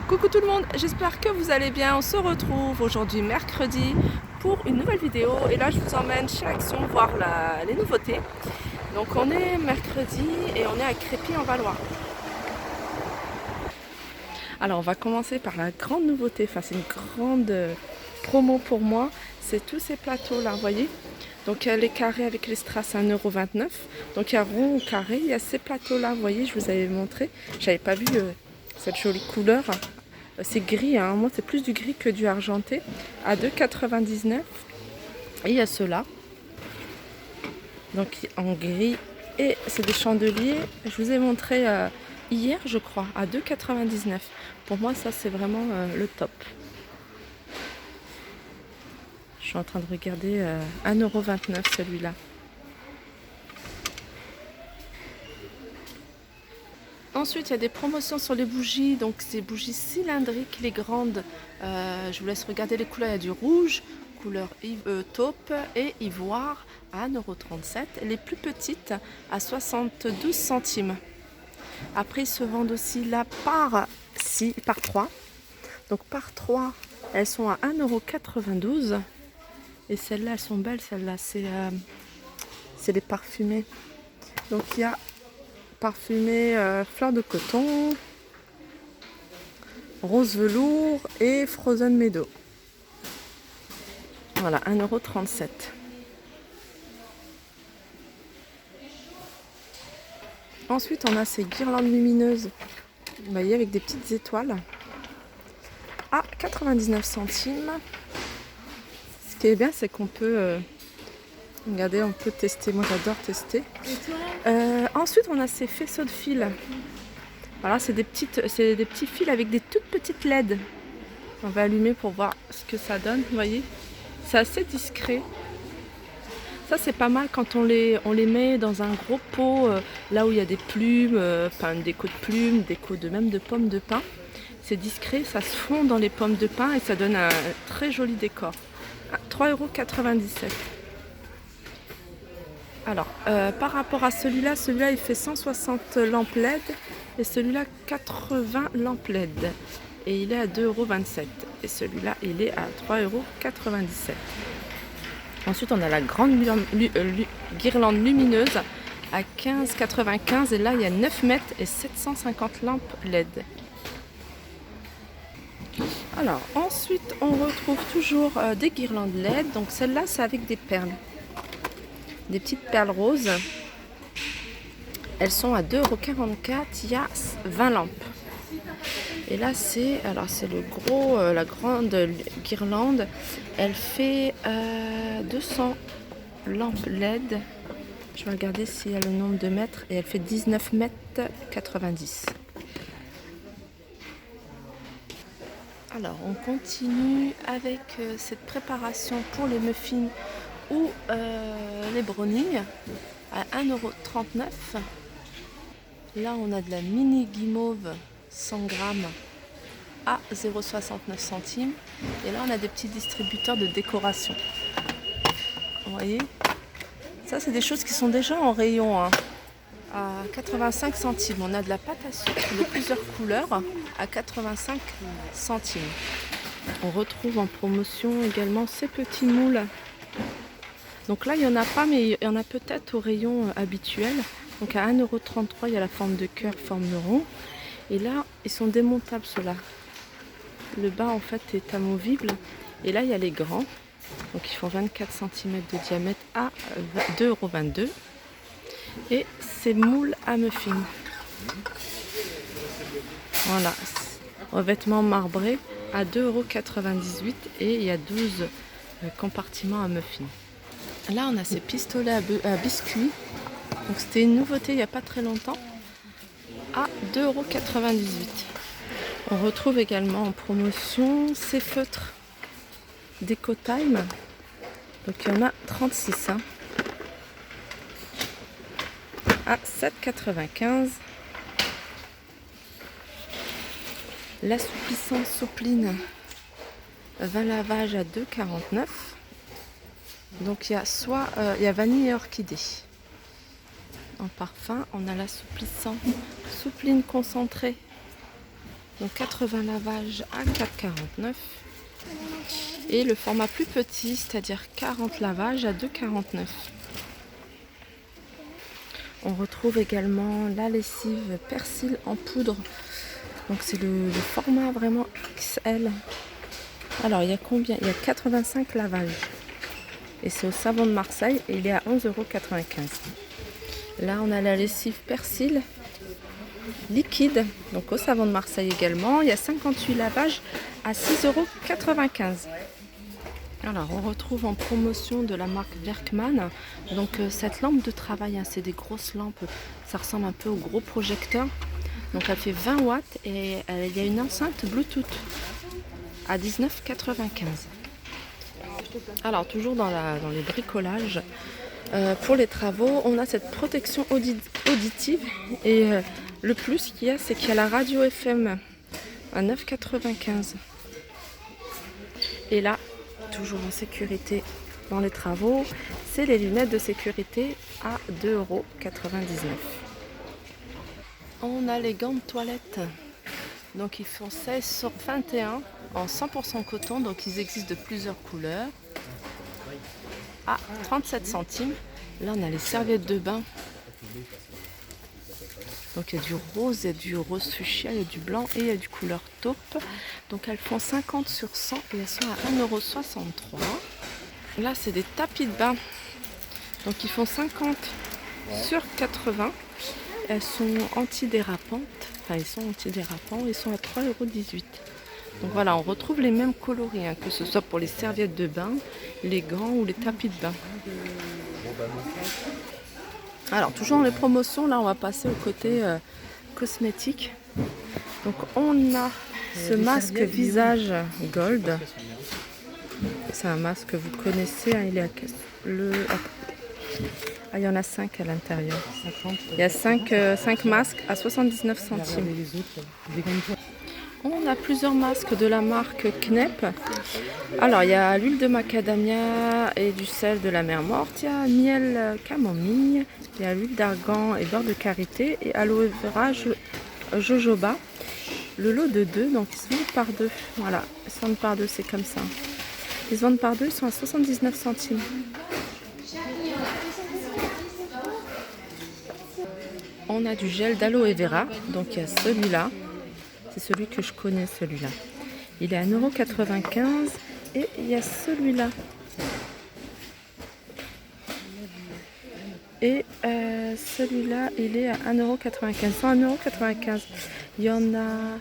Coucou tout le monde, j'espère que vous allez bien. On se retrouve aujourd'hui mercredi pour une nouvelle vidéo et là je vous emmène chez Action voir les nouveautés. Donc on est mercredi et on est à Crépy en Valois. Alors on va commencer par la grande nouveauté, enfin c'est une grande promo pour moi, c'est tous ces plateaux là, vous voyez. Donc il y a les carrés avec les strass à 1,29 €. Donc il y a rond ou carré, il y a ces plateaux là, vous voyez, je vous avais montré. J'avais pas vu cette jolie couleur. C'est gris, hein. Moi c'est plus du gris que du argenté, à 2,99 €. Et il y a ceux-là, donc en gris, et c'est des chandeliers. Je vous ai montré hier, je crois, à 2,99 €. Pour moi, ça c'est vraiment le top. Je suis en train de regarder 1,29 € celui-là. Ensuite, il y a des promotions sur les bougies, donc ces bougies cylindriques, les grandes. Je vous laisse regarder les couleurs. Il y a du rouge, couleur taupe et ivoire à 1,37 €. Les plus petites à 72 centimes. Après, ils se vendent aussi là par 3. Donc par 3, elles sont à 1,92 €. Et celles-là, elles sont belles. Celles-là, c'est les parfumées. Donc il y a parfumé fleur de coton, rose velours et frozen meadow. Voilà, 1,37 €. Ensuite, on a ces guirlandes lumineuses, vous voyez, avec des petites étoiles à 99 centimes. Ce qui est bien, c'est qu'on peut regardez, on peut tester. Moi, j'adore tester. Ensuite, on a ces faisceaux de fils. Voilà, c'est des petits fils avec des toutes petites LED. On va allumer pour voir ce que ça donne. Vous voyez, c'est assez discret. Ça, c'est pas mal quand on les met dans un gros pot, là où il y a des plumes, une déco de plumes, même de pommes de pin. C'est discret, ça se fond dans les pommes de pin et ça donne un très joli décor. 3,97 €. Alors, par rapport à celui-là il fait 160 lampes LED et celui-là 80 lampes LED. Et il est à 2,27 €. Et celui-là, il est à 3,97 €. Ensuite, on a la grande guirlande lumineuse à 15,95 €. Et là, il y a 9 mètres et 750 lampes LED. Alors, ensuite, on retrouve toujours des guirlandes LED. Donc, celle-là, c'est avec des perles. Des petites perles roses. Elles sont à 2,44 €. Il y a 20 lampes. Et là, c'est la grande guirlande. Elle fait 200 lampes LED. Je vais regarder s'il y a le nombre de mètres. Et elle fait 19 mètres 90. Alors, on continue avec cette préparation pour les muffins ou les brownies à 1,39 €. Là, on a de la mini guimauve 100 grammes à 0,69 centimes. Et là, on a des petits distributeurs de décoration. Vous voyez, ça, c'est des choses qui sont déjà en rayon, hein, à 85 centimes. On a de la pâte à sucre de plusieurs couleurs à 85 centimes. On retrouve en promotion également ces petits moules. Donc là, il n'y en a pas, mais il y en a peut-être au rayon habituel. Donc à 1,33 €, il y a la forme de cœur, forme de rond. Et là, ils sont démontables ceux-là. Le bas, en fait, est amovible. Et là, il y a les grands. Donc ils font 24 cm de diamètre à 2,22 €. Et ces moules à muffins. Voilà, revêtement marbré à 2,98 € et il y a 12 compartiments à muffins. Là, on a ces pistolets à biscuits. Donc c'était une nouveauté il n'y a pas très longtemps à 2,98 €. On retrouve également en promotion ces feutres Déco Time. Donc il y en a 36 à 7,95 €. L'assouplissant soupline 20 lavages à 2,49 €. Donc il y a vanille et orchidée. En parfum, on a l'assouplissant soupline concentré Donc 80 lavages à 4,49. Et le format plus petit, c'est-à-dire 40 lavages à 2,49. On retrouve également la lessive persil en poudre. Donc c'est le format vraiment XL. Alors il y a combien? Il y a 85 lavages. Et c'est au savon de Marseille et il est à 11,95 €. Là on a la lessive persil liquide, donc au savon de Marseille également. Il y a 58 lavages à 6,95 €. Alors on retrouve en promotion de la marque Werkman, donc cette lampe de travail, hein, c'est des grosses lampes, ça ressemble un peu au gros projecteur. Donc elle fait 20 watts et il y a une enceinte Bluetooth à 19,95 €. Alors toujours dans les bricolages, pour les travaux, on a cette protection auditive et le plus qu'il y a, c'est qu'il y a la radio FM à 9,95 €. Et là, toujours en sécurité dans les travaux, c'est les lunettes de sécurité à 2,99 €. On a les gants de toilette, donc ils font 16 sur 21 en 100% coton, donc ils existent de plusieurs couleurs à 37 centimes. Là on a les serviettes de bain, donc il y a du rose, il y a du rose fuchsia, il y a du blanc et il y a du couleur taupe. Donc elles font 50 sur 100 et elles sont à 1,63 €. Là c'est des tapis de bain, donc ils font 50 sur 80. Elles sont antidérapantes, enfin ils sont antidérapants, ils sont à 3,18 €. Donc voilà, on retrouve les mêmes coloris, hein, que ce soit pour les serviettes de bain, les gants ou les tapis de bain. Alors toujours dans les promotions, là on va passer au côté cosmétique. Donc on a ce masque visage gold. C'est un masque que vous connaissez, hein, il est à il y en a 5 à l'intérieur. Il y a 5 masques à 79 centimes. On a plusieurs masques de la marque Knep. Alors il y a l'huile de macadamia et du sel de la mer morte, il y a miel camomille, il y a l'huile d'argan et beurre de karité et aloe vera jojoba. Le lot de 2, donc ils se vendent par 2. Voilà, ils se vendent par 2, c'est comme ça. Ils se vendent par 2, ils sont à 79 centimes. On a du gel d'aloe vera, donc il y a celui-là. C'est celui que je connais, celui-là. Il est à 1,95 € et il y a celui-là. Et celui-là, il est à 1,95 €. 1,95 €. Il y en a...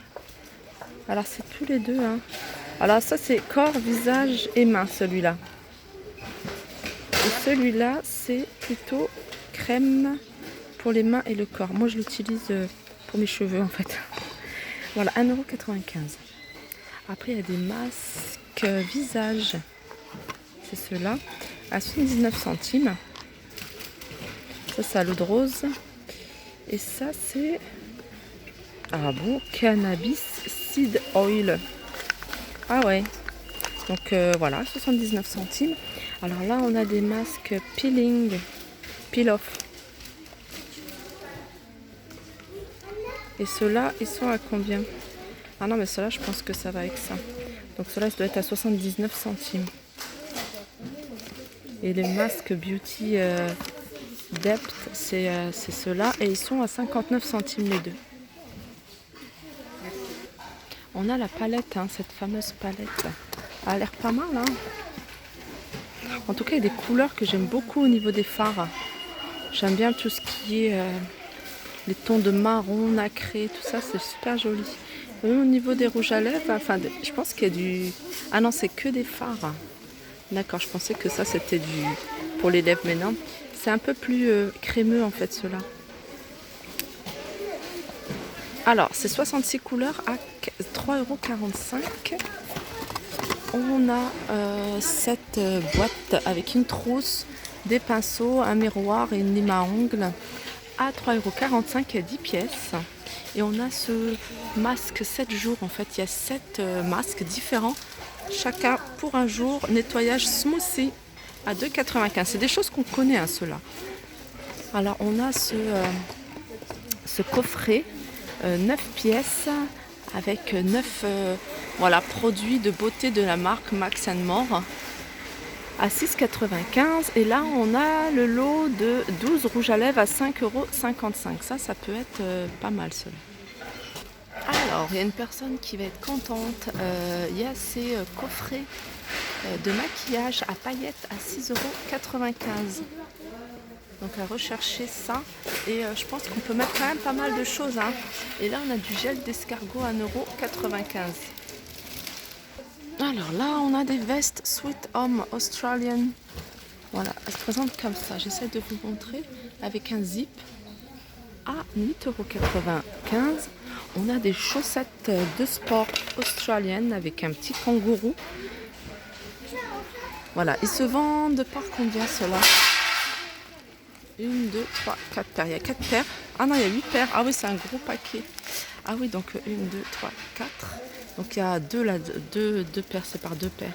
Alors, c'est tous les deux. Hein. Alors, ça, c'est corps, visage et main, celui-là. Et celui-là, c'est plutôt crème pour les mains et le corps. Moi, je l'utilise pour mes cheveux, en fait. Voilà, 1,95 €. Après, il y a des masques visage. C'est ceux-là, à 79 centimes. Ça, c'est à l'eau de rose. Et ça, c'est... Ah bon, cannabis seed oil. Ah ouais. Donc voilà, 79 centimes. Alors là, on a des masques peeling, peel-off. Et ceux-là, ils sont à combien? Ah non, mais ceux-là, je pense que ça va avec ça. Donc ceux-là, ça doit être à 79 centimes. Et les masques Beauty Depth, c'est ceux-là. Et ils sont à 59 centimes les deux. On a la palette, hein, cette fameuse palette. Elle a l'air pas mal. Hein. En tout cas, il y a des couleurs que j'aime beaucoup au niveau des fards. J'aime bien tout ce qui est... les tons de marron, nacré, tout ça, c'est super joli. Et au niveau des rouges à lèvres, enfin, je pense qu'il y a du... Ah non, c'est que des fards. D'accord, je pensais que ça, c'était du pour les lèvres, mais non. C'est un peu plus crémeux, en fait, ceux-là. Alors, c'est 66 couleurs à 3,45 €. On a cette boîte avec une trousse, des pinceaux, un miroir et une lime à ongles à 3,45 € à 10 pièces. Et on a ce masque 7 jours. En fait, il y a 7 masques différents, chacun pour un jour. Nettoyage smoothie à 2,95 €. C'est des choses qu'on connaît, hein, ceux-là. Alors, on a ce coffret 9 pièces avec 9 voilà, produits de beauté de la marque Max More à 6,95 €. Et là, on a le lot de 12 rouges à lèvres à 5,55 €. Ça peut être pas mal, cela. Alors, il y a une personne qui va être contente. Il y a ces coffrets de maquillage à paillettes à 6,95 €. Donc à rechercher ça. Et je pense qu'on peut mettre quand même pas mal de choses. Hein. Et là, on a du gel d'escargot à 1,95 €. Alors là, on a des vestes Sweet Home Australian. Voilà, elles se présentent comme ça. J'essaie de vous montrer avec un zip à 8,95 €. On a des chaussettes de sport australiennes avec un petit kangourou. Voilà, ils se vendent par combien ceux-là? 1, 2, 3, 4 paires. Il y a 4 paires. Ah non, il y a 8 paires. Ah oui, c'est un gros paquet. Ah oui, donc 1, 2, 3, 4. Donc il y a 2 là, 2 paires, c'est par 2 paires.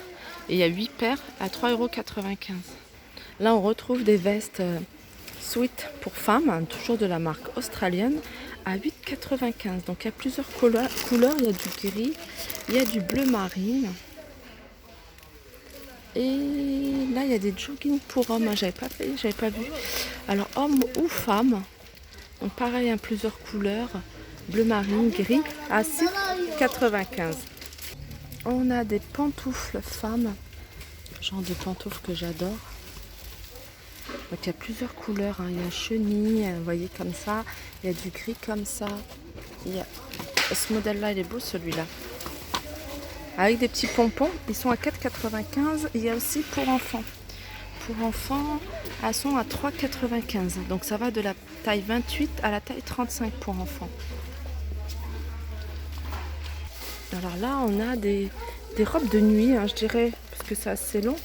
Et il y a 8 paires à 3,95 €. Là, on retrouve des vestes Sweet pour femmes, hein, toujours de la marque australienne, à 8,95 €. Donc il y a plusieurs couleurs. Il y a du gris, il y a du bleu marine. Et là, il y a des joggings pour hommes. J'avais pas vu. Alors, homme ou femme. Donc, pareil, hein, plusieurs couleurs. Bleu marine, gris, à 6,95 €. On a des pantoufles femmes. Genre de pantoufles que j'adore. Donc, il y a plusieurs couleurs. Hein. Il y a chenille, vous voyez, comme ça. Il y a du gris comme ça. Ce modèle-là, il est beau, celui-là. Avec des petits pompons, ils sont à 4,95 €. Il y a aussi pour enfants. Pour enfants, elles sont à 3,95 €. Donc ça va de la taille 28 à la taille 35 pour enfants. Alors là, on a des robes de nuit, hein, je dirais, parce que c'est assez long.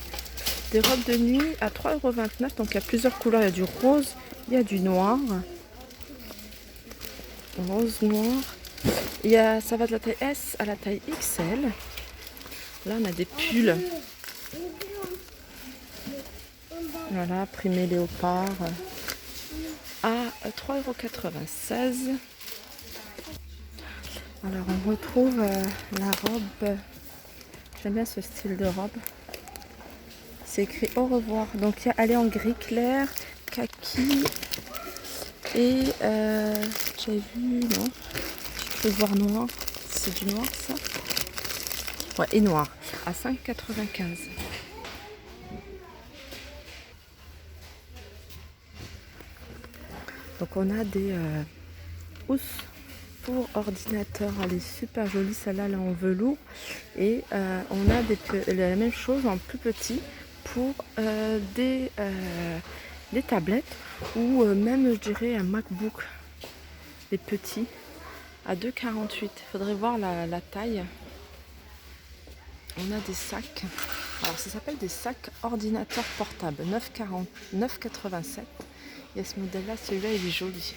Des robes de nuit à 3,29 €. Donc il y a plusieurs couleurs. Il y a du rose, il y a du noir. Rose, noir. Ça va de la taille S à la taille XL. Là, on a des pulls. Voilà, primé léopard à 3,96 €. Alors, on retrouve la robe. J'aime bien ce style de robe. C'est écrit au revoir. Donc, elle est en gris clair, kaki et j'avais vu, non, je peux voir noir. C'est du noir, ça? Ouais, et noir, à 5,95 €. Donc on a des housses pour ordinateur. Elle est super jolie, celle-là là, en velours. Et on a la même chose en plus petit pour des tablettes ou même, je dirais, un MacBook. Les petits à 2,48 €. Il faudrait voir la taille. On a des sacs. Alors ça s'appelle des sacs ordinateur portable. 9,87 €. Il y a ce modèle-là, celui-là il est joli.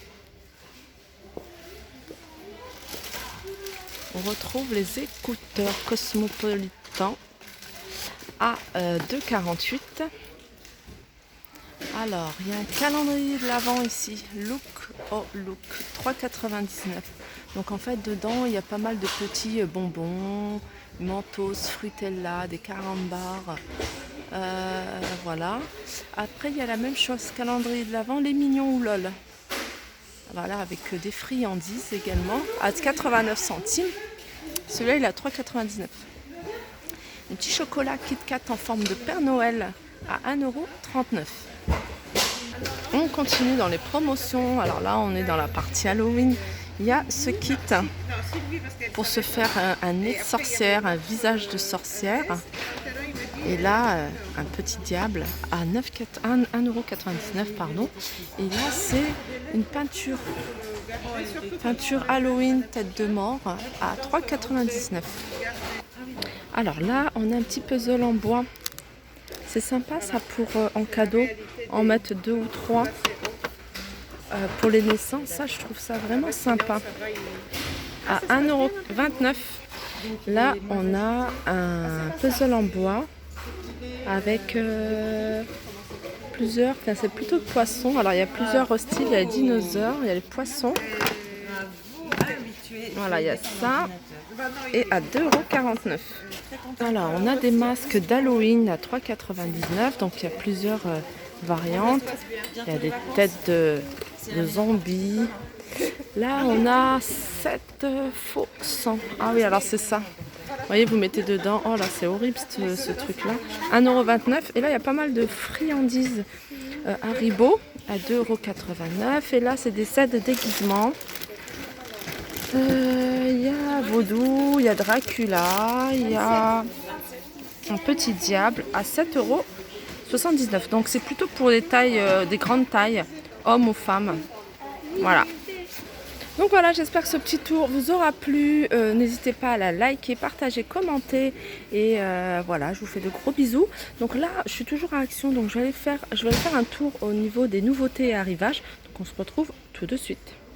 On retrouve les écouteurs Cosmopolitan à 2,48 €. Alors, il y a un calendrier de l'Avent ici, Look oh Look, 3,99 €. Donc en fait, dedans, il y a pas mal de petits bonbons, Mentos, Fruitella, des carambars. Voilà. Après, il y a la même chose, calendrier de l'Avent, les mignons ou lol. Voilà, avec des friandises également, à 89 centimes. Celui-là, il est à 3,99 €. Un petit chocolat Kit Kat en forme de Père Noël à 1,39 €. On continue dans les promotions. Alors là, on est dans la partie Halloween. Il y a ce kit pour se faire un nez de sorcière, un visage de sorcière. Et là, un petit diable à 1,99 €, pardon. Et là, c'est une peinture Halloween tête de mort à 3,99 €. Alors là, on a un petit puzzle en bois. C'est sympa ça pour en cadeau, en mettre 2 ou 3 pour les naissances. Ça, je trouve ça vraiment sympa. À 1,29 €. Là, on a un puzzle en bois avec plusieurs, c'est plutôt poissons. Alors il y a plusieurs styles, il y a les dinosaures, il y a les poissons. Voilà, il y a ça. et à 2,49 €. Alors, on a des masques d'Halloween à 3,99 €. Donc, il y a plusieurs variantes. Il y a des têtes de zombies. Là, on a 7 faux sang. Ah oui, alors c'est ça. Vous voyez, vous mettez dedans. Oh là, c'est horrible ce truc-là. 1,29 €. Et là, il y a pas mal de friandises Haribo à 2,89 €. Et là, c'est des sets de déguisement. Il y a Vaudou, il y a Dracula, il y a un petit diable à 7,79 €. Donc c'est plutôt pour les tailles, des grandes tailles, hommes ou femmes. Voilà. Donc voilà, j'espère que ce petit tour vous aura plu. N'hésitez pas à la liker, partager, commenter. Et voilà, je vous fais de gros bisous. Donc là, je suis toujours à Action, donc je vais aller faire un tour au niveau des nouveautés et arrivages. Donc on se retrouve tout de suite.